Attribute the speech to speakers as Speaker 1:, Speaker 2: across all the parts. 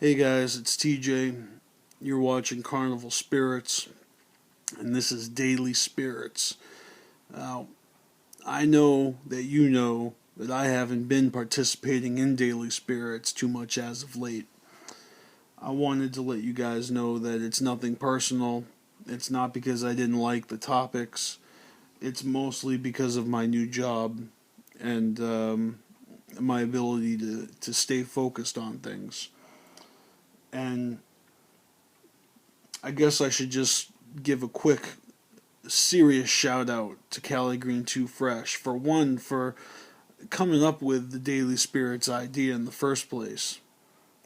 Speaker 1: Hey guys, it's TJ. You're watching CarnivalSpirits, and this is Daily Spirits. Now, I know that you know that I haven't been participating in Daily Spirits too much as of late. I wanted to let you guys know that it's nothing personal. It's not because I didn't like the topics. It's mostly because of my new job and my ability to stay focused on things. And I guess I should just give a quick, serious shout out to Cali Green 2 Fresh. For one, for coming up with the Daily Spirits idea in the first place.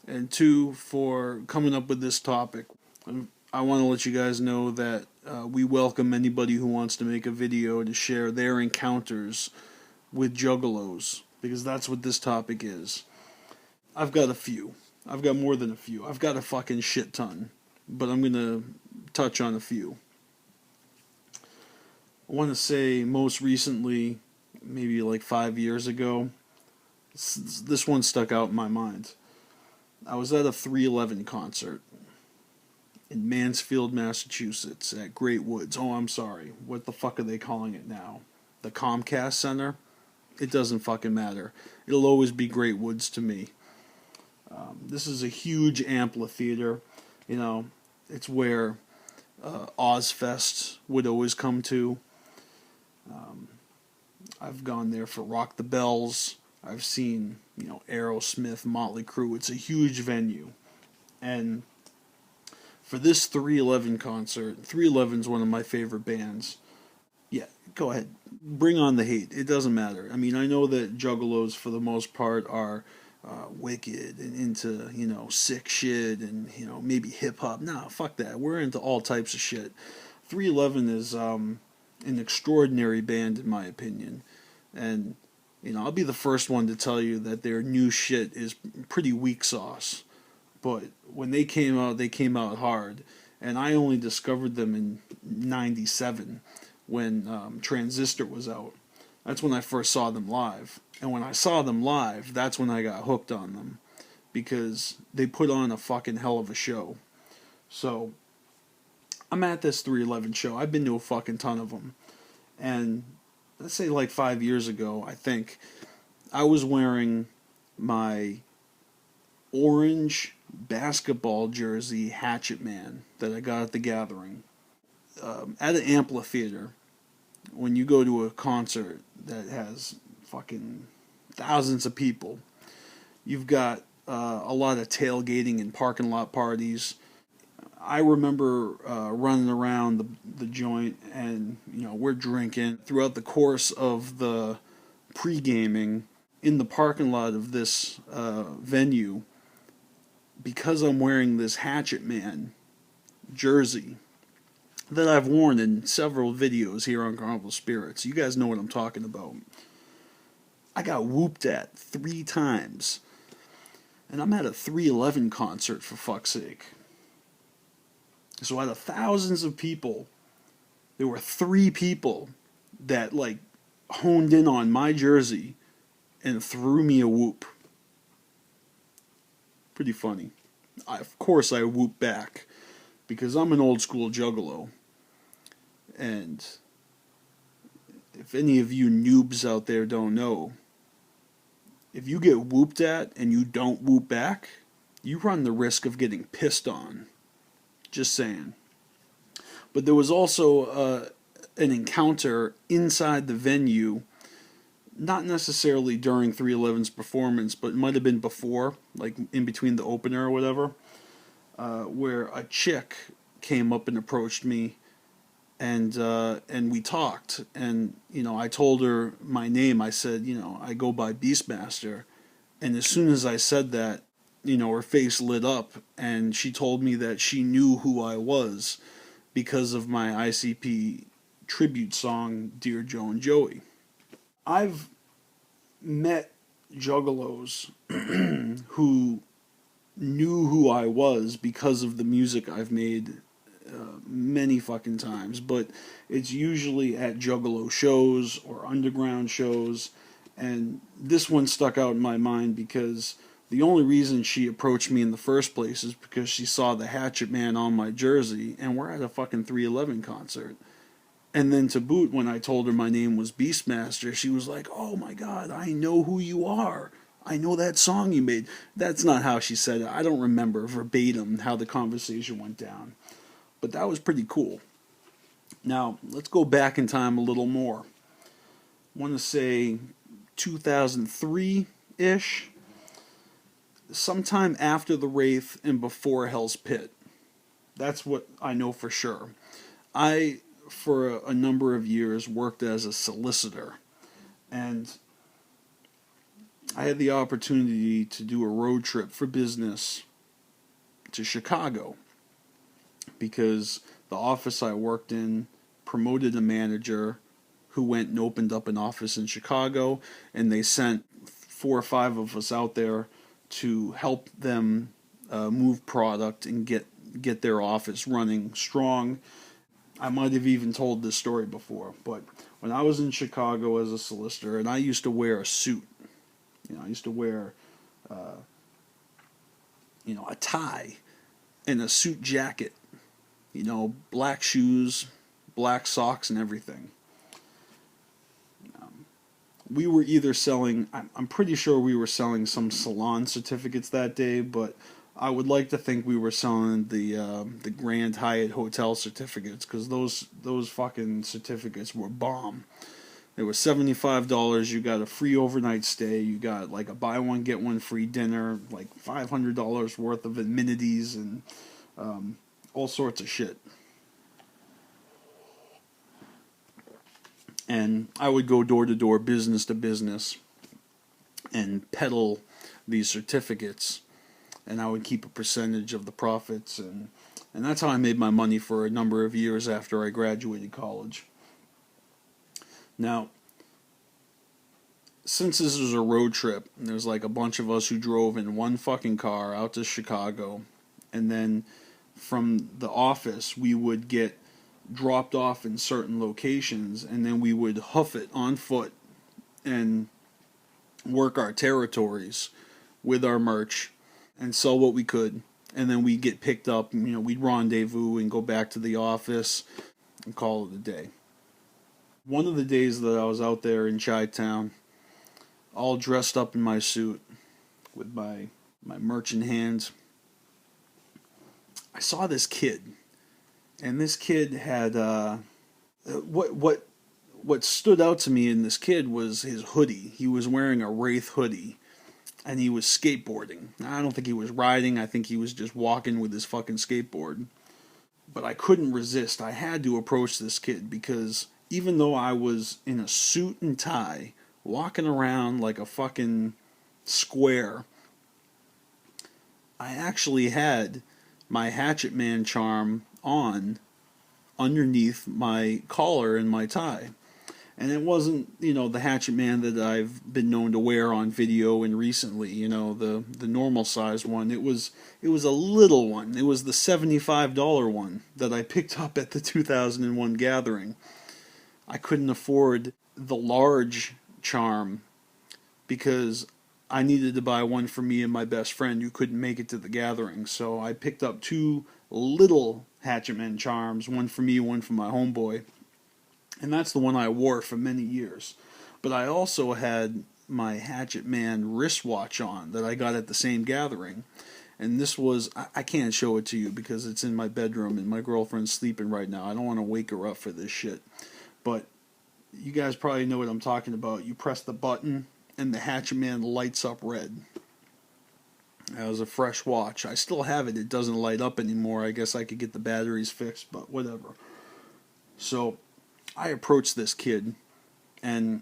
Speaker 1: And two, for coming up with this topic. I want to let you guys know that we welcome anybody who wants to make a video to share their encounters with juggalos, because that's what this topic is. I've got a few. I've got more than a few. I've got a fucking shit ton. But I'm going to touch on a few. I want to say most recently, maybe like 5 years ago, this one stuck out in my mind. I was at a 311 concert in Mansfield, Massachusetts at Great Woods. Oh, I'm sorry. What the fuck are they calling it now? The Comcast Center? It doesn't fucking matter. It'll always be Great Woods to me. This is a huge amphitheater. You know, it's where Ozfest would always come to. I've gone there for Rock the Bells. I've seen, Aerosmith, Motley Crue. It's a huge venue. And for this 311 concert, 311 is one of my favorite bands. Yeah, go ahead. Bring on the hate. It doesn't matter. I mean, I know that juggalos, for the most part, are wicked and into, sick shit and, maybe hip-hop. Nah, fuck that. We're into all types of shit. 311 is an extraordinary band, in my opinion. And, I'll be the first one to tell you that their new shit is pretty weak sauce. But when they came out hard. And I only discovered them in 97 when Transistor was out. That's when I first saw them live. And when I saw them live, that's when I got hooked on them. Because they put on a fucking hell of a show. So, I'm at this 311 show. I've been to a fucking ton of them. And let's say like 5 years ago, I think, I was wearing my orange basketball jersey Hatchet Man that I got at the Gathering. At an amphitheater, when you go to a concert that has fucking thousands of people, you've got a lot of tailgating and parking lot parties. I remember running around the joint, and we're drinking throughout the course of the pre-gaming in the parking lot of this venue. Because I'm wearing this Hatchet Man jersey that I've worn in several videos here on CarnivalSpirits. You guys know what I'm talking about. I got whooped at 3 times. And I'm at a 311 concert, for fuck's sake. So out of thousands of people, there were 3 people that, honed in on my jersey and threw me a whoop. Pretty funny. Of course I whooped back, because I'm an old school juggalo. And if any of you noobs out there don't know, if you get whooped at and you don't whoop back, you run the risk of getting pissed on. Just saying. But there was also an encounter inside the venue, not necessarily during 311's performance, but it might have been before, like in between the opener or whatever, where a chick came up and approached me, and we talked, and I told her my name. I said, I go by BstMstR, and as soon as I said that, her face lit up, and she told me that she knew who I was because of my ICP tribute song, Dear Joe and Joey. I've met juggalos who knew who I was because of the music I've made many fucking times, but it's usually at juggalo shows or underground shows, and this one stuck out in my mind because The only reason she approached me in the first place is because she saw the Hatchet Man on my jersey, and we're at a fucking 311 concert. And then to boot, when I told her my name was Beastmaster, she was like, "Oh my God, I know who you are. I know that song you made." That's not how she said it. I don't remember verbatim how the conversation went down. But that was pretty cool. Now, let's go back in time a little more. I want to say 2003-ish. Sometime after the Wraith and before Hell's Pit. That's what I know for sure. I, for a number of years, worked as a solicitor. And I had the opportunity to do a road trip for business to Chicago, because the office I worked in promoted a manager who went and opened up an office in Chicago, and they sent 4 or 5 of us out there to help them move product and get their office running strong. I might have even told this story before, but when I was in Chicago as a solicitor, and I used to wear a suit, I used to wear a tie and a suit jacket, black shoes, black socks, and everything. We were either selling, I'm pretty sure we were selling some salon certificates that day, but I would like to think we were selling the Grand Hyatt hotel certificates, because those fucking certificates were bomb. They were $75. You got a free overnight stay. You got like a buy one get one free dinner, like $500 worth of amenities, and all sorts of shit. And I would go door to door, business to business, and peddle these certificates, and I would keep a percentage of the profits, and that's how I made my money for a number of years after I graduated college. Now, since this was a road trip, there's like a bunch of us who drove in one fucking car out to Chicago, and then from the office we would get dropped off in certain locations, and then we would hoof it on foot and work our territories with our merch and sell what we could, and then we'd get picked up, we'd rendezvous and go back to the office and call it a day. One of the days that I was out there in Chi-Town, all dressed up in my suit with my merch in hand, I saw this kid. And this kid had what stood out to me in this kid was his hoodie. He was wearing a Wraith hoodie, and he was skateboarding. Now, I don't think he was riding. I think he was just walking with his fucking skateboard. But I couldn't resist. I had to approach this kid, because even though I was in a suit and tie, walking around like a fucking square, I actually had my Hatchet Man charm on underneath my collar and my tie. And it wasn't, the Hatchet Man that I've been known to wear on video and recently, the normal size one. It was a little one. It was the $75 one that I picked up at the 2001 gathering. I couldn't afford the large charm because I needed to buy one for me and my best friend who couldn't make it to the gathering. So I picked up 2 little Hatchet Man charms, one for me, one for my homeboy. And that's the one I wore for many years. But I also had my Hatchet Man wristwatch on that I got at the same gathering. And this was, I can't show it to you because it's in my bedroom and my girlfriend's sleeping right now. I don't want to wake her up for this shit. But you guys probably know what I'm talking about. You press the button and the Hatchet Man lights up red. That was a fresh watch. I still have it. It doesn't light up anymore. I guess I could get the batteries fixed, but whatever. So I approached this kid, and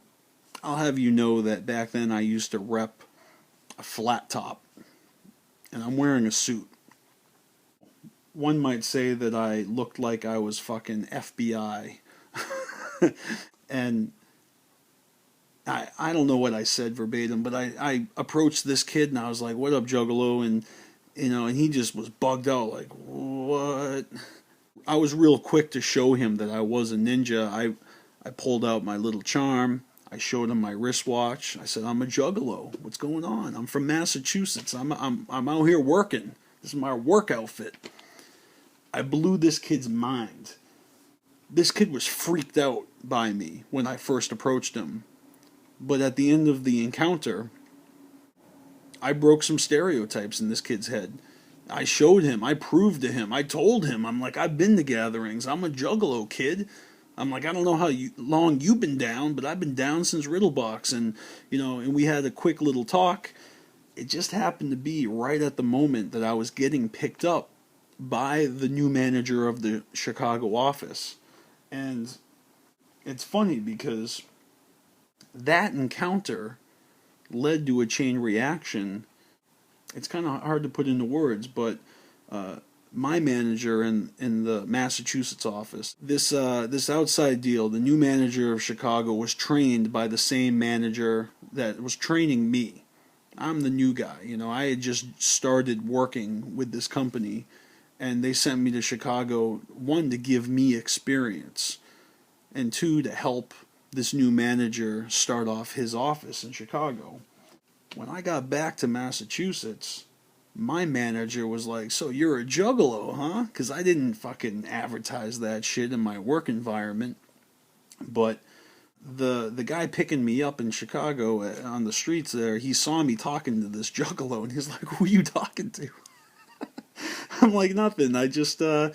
Speaker 1: I'll have you know that back then I used to rep a flat top, and I'm wearing a suit. One might say that I looked like I was fucking FBI. And I don't know what I said verbatim, but I approached this kid and I was like, "What up, juggalo?" And and he just was bugged out, like, "What?" I was real quick to show him that I was a ninja. I pulled out my little charm. I showed him my wristwatch. I said, I'm a juggalo. What's going on? I'm from Massachusetts. I'm out here working. This is my work outfit. I blew this kid's mind. This kid was freaked out by me when I first approached him. But at the end of the encounter, I broke some stereotypes in this kid's head. I showed him. I proved to him. I told him. I'm like, I've been to gatherings. I'm a juggalo, kid. I'm like, I don't know how long you've been down, but I've been down since Riddlebox. And, and we had a quick little talk. It just happened to be right at the moment that I was getting picked up by the new manager of the Chicago office. And it's funny because that encounter led to a chain reaction. It's kind of hard to put into words, but my manager in the Massachusetts office, this outside deal, the new manager of Chicago was trained by the same manager that was training me. I'm the new guy, I had just started working with this company, and they sent me to Chicago, one, to give me experience, and two, to help this new manager start off his office in Chicago. When I got back to Massachusetts, my manager was like, so you're a juggalo, huh? Because I didn't fucking advertise that shit in my work environment. But the guy picking me up in Chicago on the streets there, he saw me talking to this juggalo, and he's like, who are you talking to? I'm like, nothing. I just, we're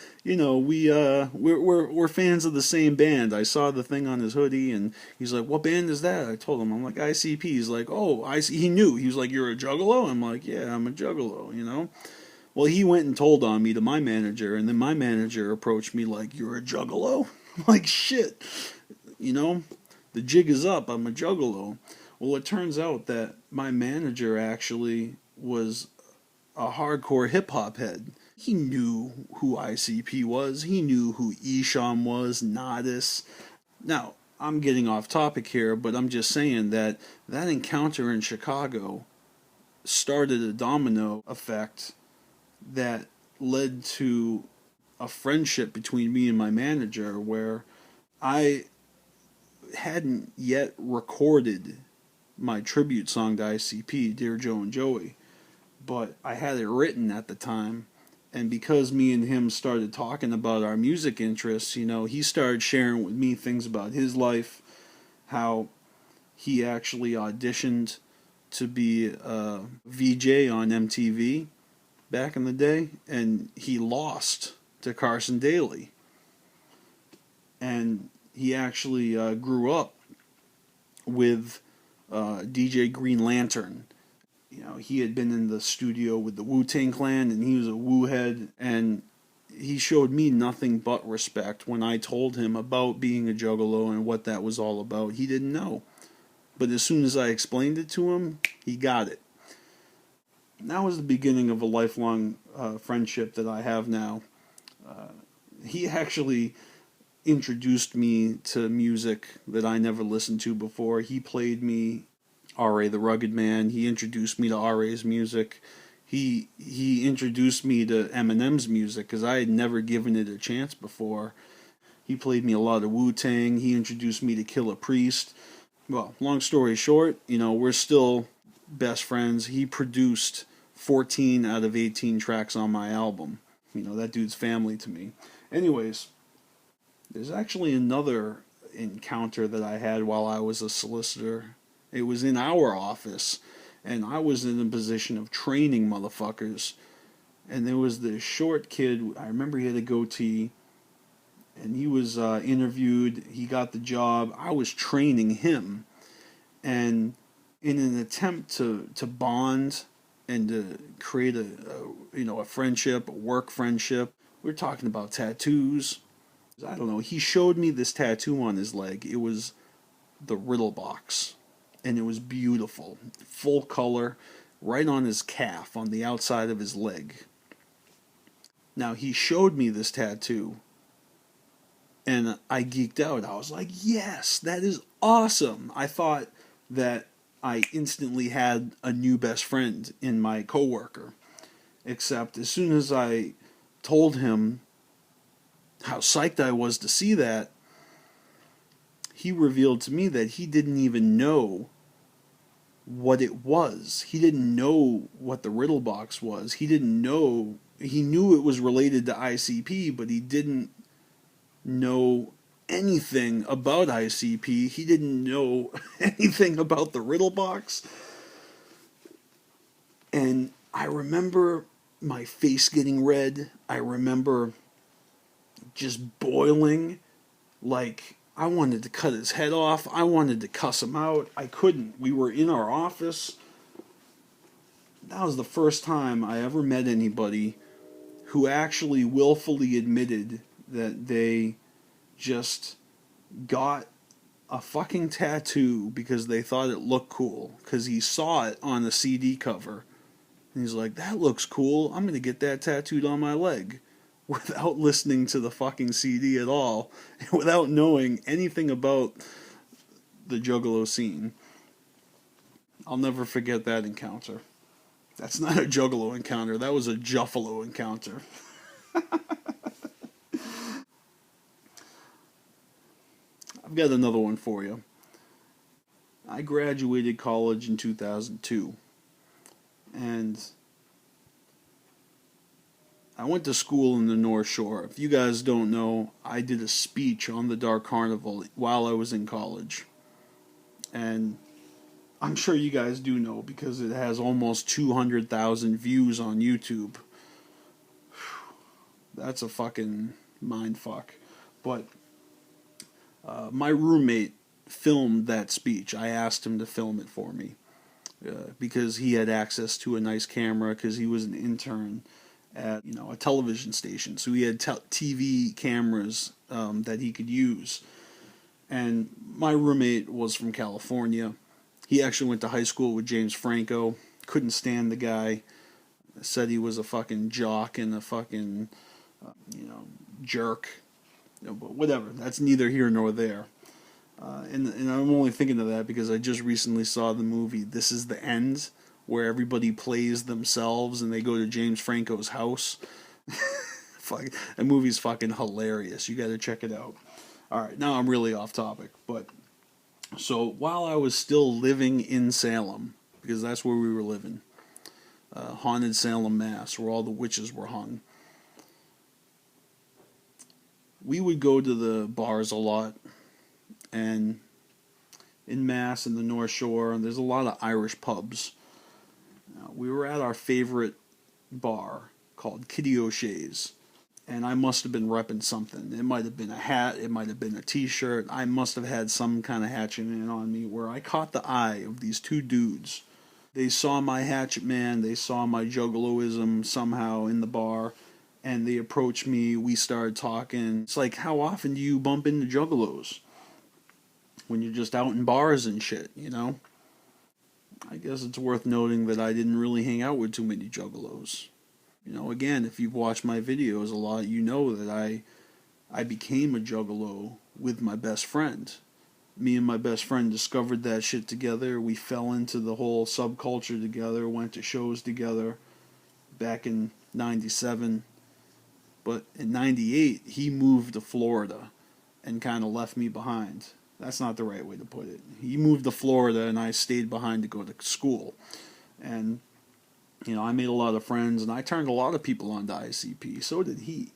Speaker 1: fans of the same band. I saw the thing on his hoodie, and he's like, what band is that? I told him, I'm like, ICP. He's like, oh, he knew. He was like, you're a juggalo? I'm like, yeah, I'm a juggalo, Well, he went and told on me to my manager, and then my manager approached me like, you're a juggalo? I'm like, shit, the jig is up. I'm a juggalo. Well, it turns out that my manager actually was a hardcore hip-hop head. He knew who ICP was. He knew who Esham was, Nodis. Now, I'm getting off topic here, but I'm just saying that encounter in Chicago started a domino effect that led to a friendship between me and my manager, where I hadn't yet recorded my tribute song to ICP, Dear Joe and Joey, but I had it written at the time. And because me and him started talking about our music interests, he started sharing with me things about his life, how he actually auditioned to be a VJ on MTV back in the day, and he lost to Carson Daly. And he actually grew up with DJ Green Lantern. He had been in the studio with the Wu-Tang Clan, and he was a Wu head, and he showed me nothing but respect when I told him about being a juggalo and what that was all about. He didn't know. But as soon as I explained it to him, he got it. And that was the beginning of a lifelong friendship that I have now. He actually introduced me to music that I never listened to before. He played me R.A. the Rugged Man. He introduced me to R.A.'s music. He introduced me to Eminem's music because I had never given it a chance before. He played me a lot of Wu-Tang. He introduced me to Killah Priest. Well, long story short, we're still best friends. He produced 14 out of 18 tracks on my album. That dude's family to me. Anyways, there's actually another encounter that I had while I was a solicitor. It was in our office, and I was in a position of training motherfuckers. And there was this short kid, I remember he had a goatee, and he was interviewed, he got the job, I was training him. And in an attempt to bond and to create a friendship, a work friendship, we're talking about tattoos. I don't know, he showed me this tattoo on his leg. It was the Riddlebox. And it was beautiful, full color, right on his calf, on the outside of his leg. Now, he showed me this tattoo, and I geeked out. I was like, yes, that is awesome. I thought that I instantly had a new best friend in my coworker. Except as soon as I told him how psyched I was to see that, he revealed to me that he didn't even know what it was. He didn't know what the riddle box was. He didn't know. He knew it was related to ICP, but he didn't know anything about ICP. He didn't know anything about the riddle box. And I remember my face getting red. I remember just boiling. Like, I wanted to cut his head off. I wanted to cuss him out. I couldn't. We were in our office. That was the first time I ever met anybody who actually willfully admitted that they just got a fucking tattoo because they thought it looked cool. Because he saw it on the CD cover. And he's like, that looks cool. I'm going to get that tattooed on my leg. Without listening to the fucking CD at all. And without knowing anything about the juggalo scene. I'll never forget that encounter. That's not a juggalo encounter. That was a juffalo encounter. I've got another one for you. I graduated college in 2002. And I went to school in the North Shore. If you guys don't know, I did a speech on the Dark Carnival while I was in college. And I'm sure you guys do know because it has almost 200,000 views on YouTube. That's a fucking mind fuck. But my roommate filmed that speech. I asked him to film it for me because he had access to a nice camera because he was an intern at a television station. So he had TV cameras that he could use. And my roommate was from California. He actually went to high school with James Franco. Couldn't stand the guy. Said he was a fucking jock and a fucking, jerk. But whatever. That's neither here nor there. And I'm only thinking of that because I just recently saw the movie This Is the End, where everybody plays themselves and they go to James Franco's house. Fuck, that movie's fucking hilarious. You gotta check it out. Alright, now I'm really off topic, but so while I was still living in Salem, because that's where we were living, haunted Salem, Mass, where all the witches were hung, we would go to the bars a lot, and in Mass, in the North Shore, and there's a lot of Irish pubs. We were at our favorite bar called Kitty O'Shea's, and I must have been repping something. It might have been a hat, it might have been a t-shirt. I must have had some kind of hatchet man on me where I caught the eye of these two dudes. They saw my hatchet man, they saw my juggaloism somehow in the bar, and they approached me. We started talking. It's like, how often do you bump into juggalos? When you're just out in bars and shit, I guess it's worth noting that I didn't really hang out with too many juggalos. Again, if you've watched my videos a lot, you know that I became a juggalo with my best friend. Me and my best friend discovered that shit together. We fell into the whole subculture together, went to shows together back in 97. But in 98, he moved to Florida and kind of left me behind. That's not the right way to put it. He moved to Florida and I stayed behind to go to school. And I made a lot of friends, and I turned a lot of people onto ICP. So did he.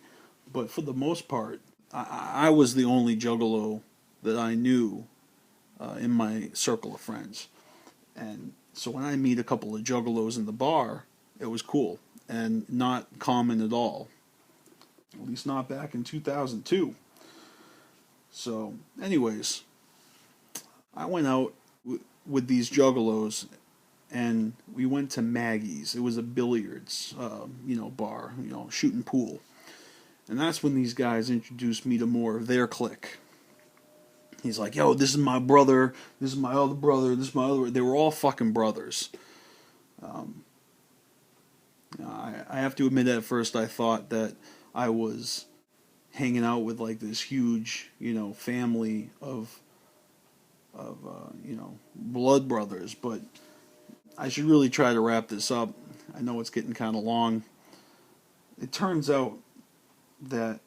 Speaker 1: But for the most part, I was the only juggalo that I knew in my circle of friends. And so when I meet a couple of juggalos in the bar, it was cool and not common at all. At least not back in 2002. So, anyways, I went out with these juggalos, and we went to Maggie's. It was a billiards, bar, shooting pool. And that's when these guys introduced me to more of their clique. He's like, yo, this is my brother, this is my other brother, this is my other... They were all fucking brothers. I have to admit, at first I thought that I was hanging out with like this huge, family of blood brothers, but I should really try to wrap this up. I know it's getting kind of long. It turns out that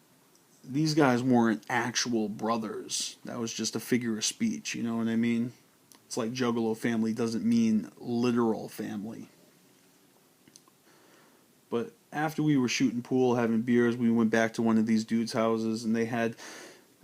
Speaker 1: these guys weren't actual brothers. That was just a figure of speech, you know what I mean? It's like juggalo family doesn't mean literal family. But after we were shooting pool, having beers, we went back to one of these dudes' houses, and they had,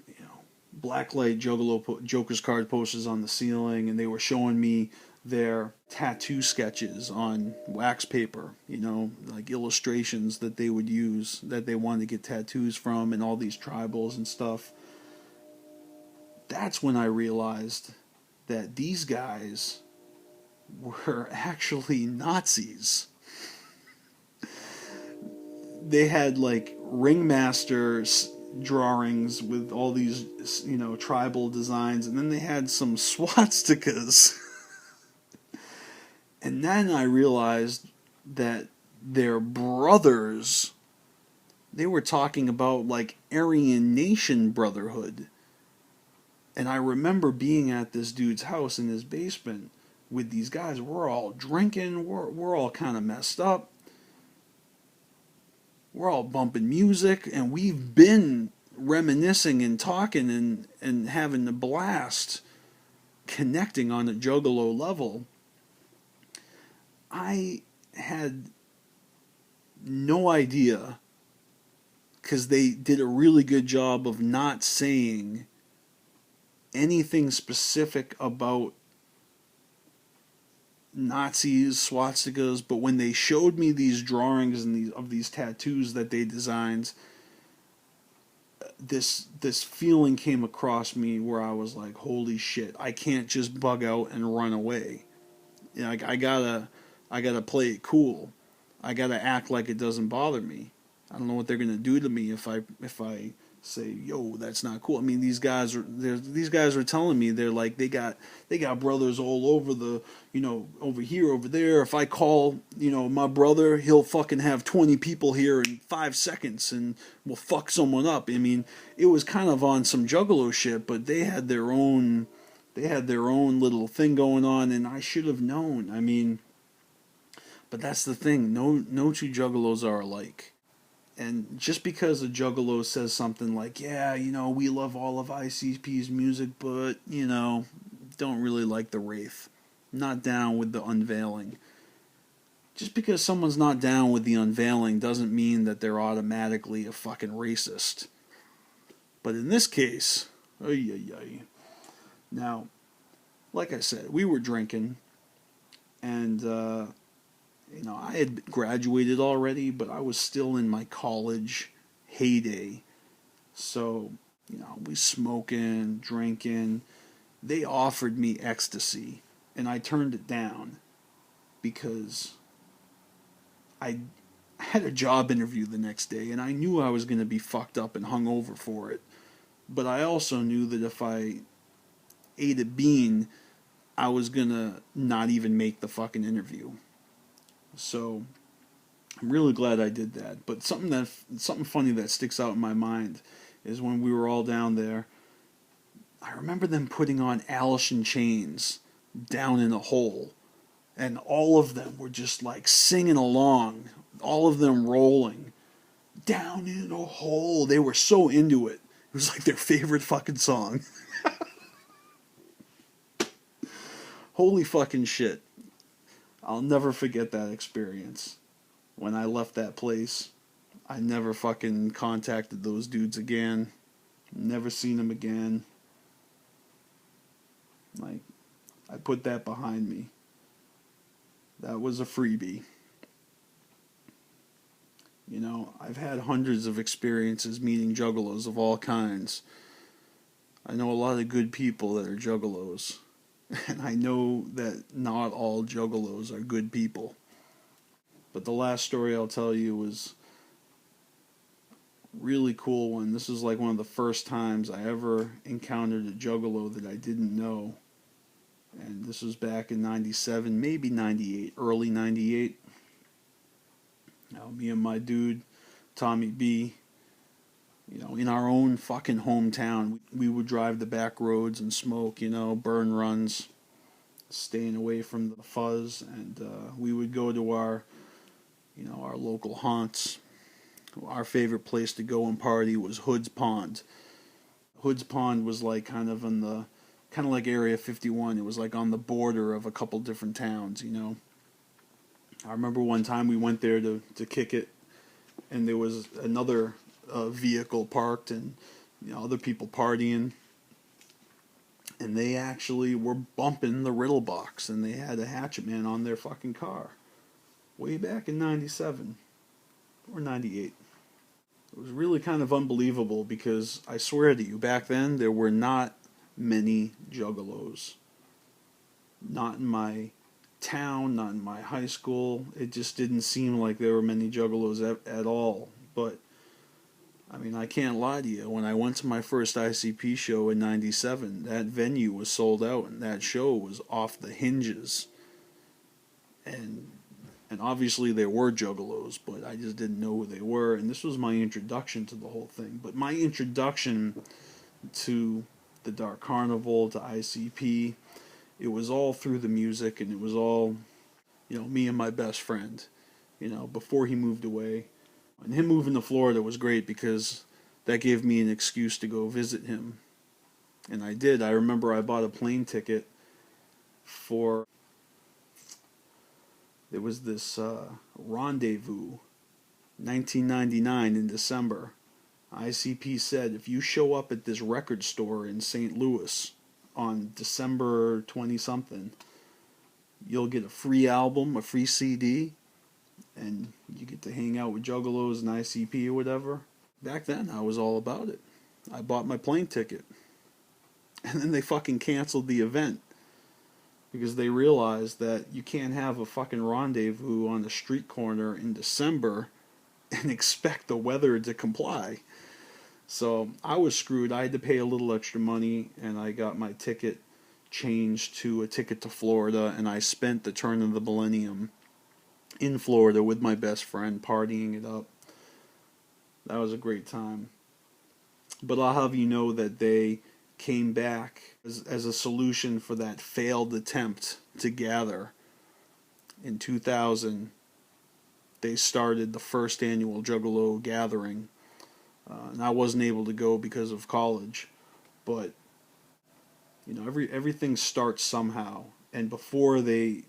Speaker 1: you know, blacklight juggalo Joker's card posters on the ceiling, and they were showing me their tattoo sketches on wax paper, you know, like illustrations that they would use that they wanted to get tattoos from, and all these tribals and stuff. That's when I realized that these guys were actually Nazis. They had like ringmaster drawings with all these, you know, tribal designs, and then they had some swastikas. And then I realized that their brothers, they were talking about like Aryan Nation brotherhood. And I remember being at this dude's house in his basement with these guys. We're all drinking, we're all kind of messed up. We're all bumping music, and we've been reminiscing and talking and having a blast connecting on a juggalo level. I had no idea, because they did a really good job of not saying anything specific about Nazis, swastikas, but when they showed me these drawings and these tattoos that they designed, this feeling came across me where I was like, holy shit, I can't just bug out and run away. You know, I gotta play it cool. I gotta act like it doesn't bother me. I don't know what they're gonna do to me if I say, yo, that's not cool. I mean, these guys are telling me, they're like, they got brothers all over the, you know, over here, over there. If I call, you know, my brother, he'll fucking have 20 people here in 5 seconds and will fuck someone up. I mean, it was kind of on some juggalo shit, but they had their own little thing going on, and I should have known. I mean, but that's the thing. No two juggalos are alike. And just because a juggalo says something like, yeah, you know, we love all of ICP's music, but, you know, don't really like the Wraith. Not down with the unveiling. Just because someone's not down with the unveiling doesn't mean that they're automatically a fucking racist. But in this case, now, like I said, we were drinking, and, you know, I had graduated already, but I was still in my college heyday. So, you know, we smoking, drinking. They offered me ecstasy, and I turned it down because I had a job interview the next day, and I knew I was going to be fucked up and hungover for it. But I also knew that if I ate a bean, I was going to not even make the fucking interview. So I'm really glad I did that. But something funny that sticks out in my mind is when we were all down there, I remember them putting on Alice in Chains, Down in a Hole, and all of them were just like singing along, all of them rolling, Down in a Hole. They were so into it. It was like their favorite fucking song. Holy fucking shit. I'll never forget that experience. When I left that place, I never fucking contacted those dudes again. Never seen them again. Like, I put that behind me. That was a freebie. You know, I've had hundreds of experiences meeting juggalos of all kinds. I know a lot of good people that are juggalos. And I know that not all juggalos are good people. But the last story I'll tell you was a really cool one. This is like one of the first times I ever encountered a juggalo that I didn't know. And this was back in 97, maybe 98, early 98. Now, me and my dude, Tommy B, you know, in our own fucking hometown, we would drive the back roads and smoke, you know, burn runs, staying away from the fuzz, and we would go to our, you know, our local haunts, our favorite place to go and party was Hood's Pond. Hood's Pond was like kind of like Area 51. It was like on the border of a couple different towns, you know. I remember one time we went there to kick it, and there was another vehicle parked, and you know, other people partying, and they actually were bumping the Riddle Box, and they had a Hatchet Man on their fucking car, way back in '97 or '98. It was really kind of unbelievable because I swear to you, back then there were not many juggalos. Not in my town, not in my high school. It just didn't seem like there were many juggalos at all. But, I mean, I can't lie to you. When I went to my first ICP show in '97, that venue was sold out and that show was off the hinges. And obviously there were juggalos, but I just didn't know who they were. And this was my introduction to the whole thing. But my introduction to the Dark Carnival, to ICP, it was all through the music, and it was all, you know, me and my best friend, you know, before he moved away. And him moving to Florida was great because that gave me an excuse to go visit him. And I did. I remember I bought a plane ticket for, there was this rendezvous, 1999 in December. ICP said, if you show up at this record store in St. Louis on December 20-something, you'll get a free album, a free CD, and you get to hang out with juggalos and ICP or whatever. Back then, I was all about it. I bought my plane ticket. And then they fucking canceled the event because they realized that you can't have a fucking rendezvous on a street corner in December and expect the weather to comply. So I was screwed. I had to pay a little extra money, and I got my ticket changed to a ticket to Florida, and I spent the turn of the millennium in Florida with my best friend, partying it up. That was a great time. But I'll have you know that they came back as a solution for that failed attempt to gather. In 2000, they started the first annual Juggalo gathering. And I wasn't able to go because of college. But, you know, everything starts somehow. And before they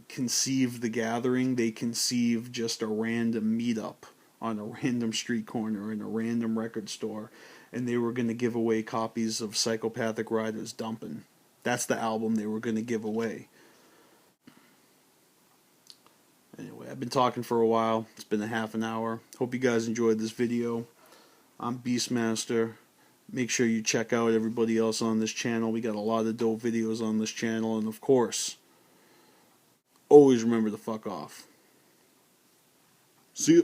Speaker 1: conceived the gathering, they conceived just a random meetup on a random street corner in a random record store. And they were going to give away copies of Psychopathic Riders Dumpin'. That's the album they were going to give away. Anyway, I've been talking for a while. It's been a half an hour. Hope you guys enjoyed this video. I'm BstMstR. Make sure you check out everybody else on this channel. We got a lot of dope videos on this channel. And of course, always remember to fuck off. See ya.